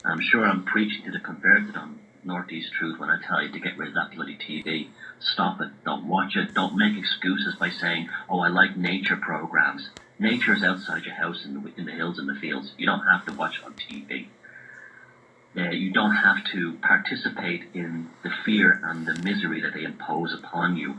I'm sure I'm preaching to the converted on Northeast Truth when I tell you to get rid of that bloody TV. Stop it. Don't watch it. Don't make excuses by saying, oh, I like nature programs. Nature is outside your house in the hills and the fields. You don't have to watch it on TV. You don't have to participate in the fear and the misery that they impose upon you.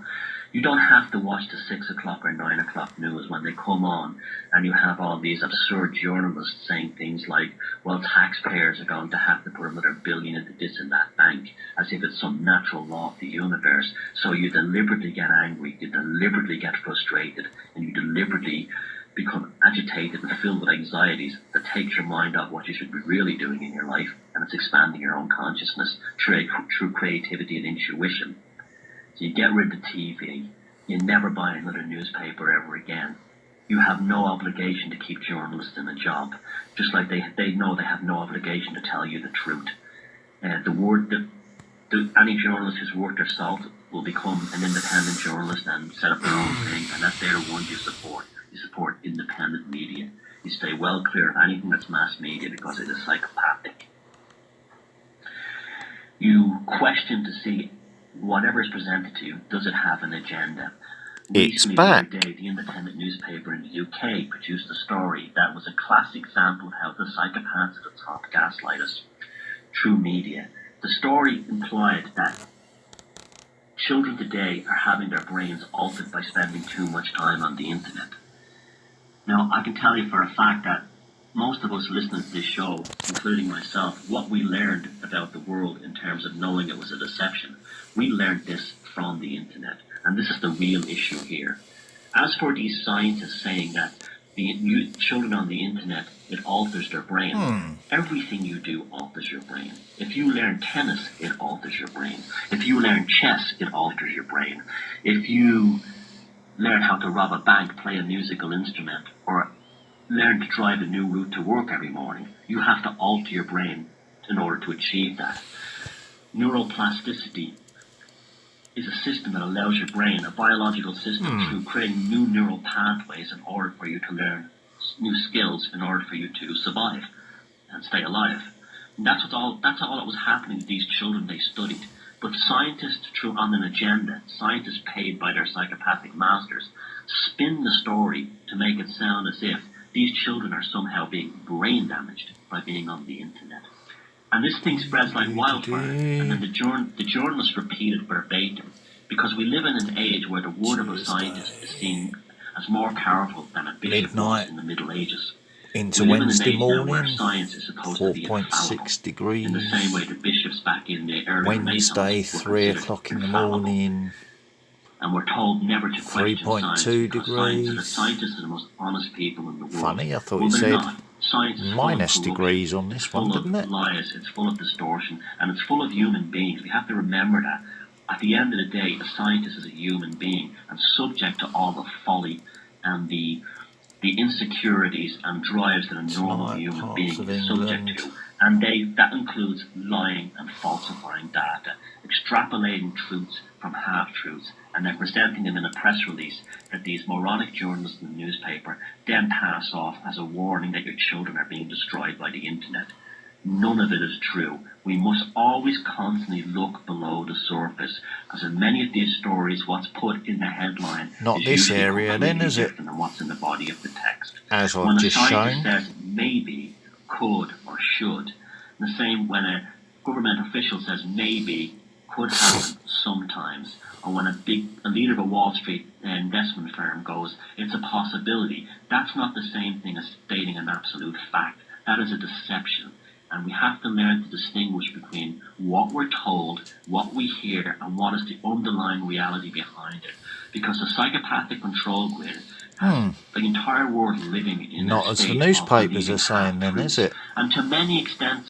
You don't have to watch the 6 o'clock or 9 o'clock news when they come on and you have all these absurd journalists saying things like, well, taxpayers are going to have to put another billion into this and that bank, as if it's some natural law of the universe. So you deliberately get angry, you deliberately get frustrated, and you deliberately become agitated and filled with anxieties that takes your mind off what you should be really doing in your life, and it's expanding your own consciousness through creativity and intuition. So you get rid of the TV, you never buy another newspaper ever again. You have no obligation to keep journalists in a job, just like they know they have no obligation to tell you the truth. Any journalist who's worth their salt will become an independent journalist and set up their own thing, and that's they're the ones you support. You support independent media. You stay well clear of anything that's mass media because it is psychopathic. You question to see whatever is presented to you, does it have an agenda? It's back. The other day, the independent newspaper in the UK produced a story that was a classic example of how the psychopaths at the top gaslight us through media. The story implied that children today are having their brains altered by spending too much time on the internet. Now, I can tell you for a fact that most of us listening to this show, including myself, what we learned about the world in terms of knowing it was a deception, we learned this from the internet. And this is the real issue here. As for these scientists saying that the children on the internet, it alters their brain. Everything you do alters your brain. If you learn tennis, it alters your brain. If you learn chess, it alters your brain. If you learn how to rob a bank, play a musical instrument, or learn to drive a new route to work every morning, you have to alter your brain in order to achieve that. Neuroplasticity is a system that allows your brain, a biological system, through creating new neural pathways in order for you to learn new skills in order for you to survive and stay alive. And that's all that was happening to these children they studied. But scientists, on an agenda, scientists paid by their psychopathic masters, spin the story to make it sound as if these children are somehow being brain damaged by being on the internet. And this thing spreads like wildfire. And then the journalists repeat it verbatim, because we live in an age where the word of a scientist is seen as more powerful than a bishop was in the Middle Ages. Into Wednesday morning, 4.6 degrees. In the same way the bishops back in the early Wednesday, 3 o'clock in the morning. And we're told never to question 3.2 degrees. The scientists are the most honest people in the world. Funny, I thought you said minus degrees on this one, didn't it? It's full of lies, it's full of distortion, and it's full of human beings. We have to remember that. At the end of the day, a scientist is a human being and subject to all the folly and the insecurities and drives that a normal human being is subject to. And that includes lying and falsifying data, extrapolating truths from half-truths, and then presenting them in a press release that these moronic journalists in the newspaper then pass off as a warning that your children are being destroyed by the internet. None of it is true. We must always constantly look below the surface, because in many of these stories, what's put in the headline not is this area then, is it? Different than what's in the body of the text. As when I've a just scientist shown. says maybe, could, or should, the same when a government official says maybe, could happen sometimes, or when a leader of a Wall Street investment firm goes, it's a possibility, that's not the same thing as stating an absolute fact. That is a deception. And we have to learn to distinguish between what we're told, what we hear, and what is the underlying reality behind it. Because the psychopathic control grid has the entire world living in not a as state the newspapers are saying then, is it? And to many extents,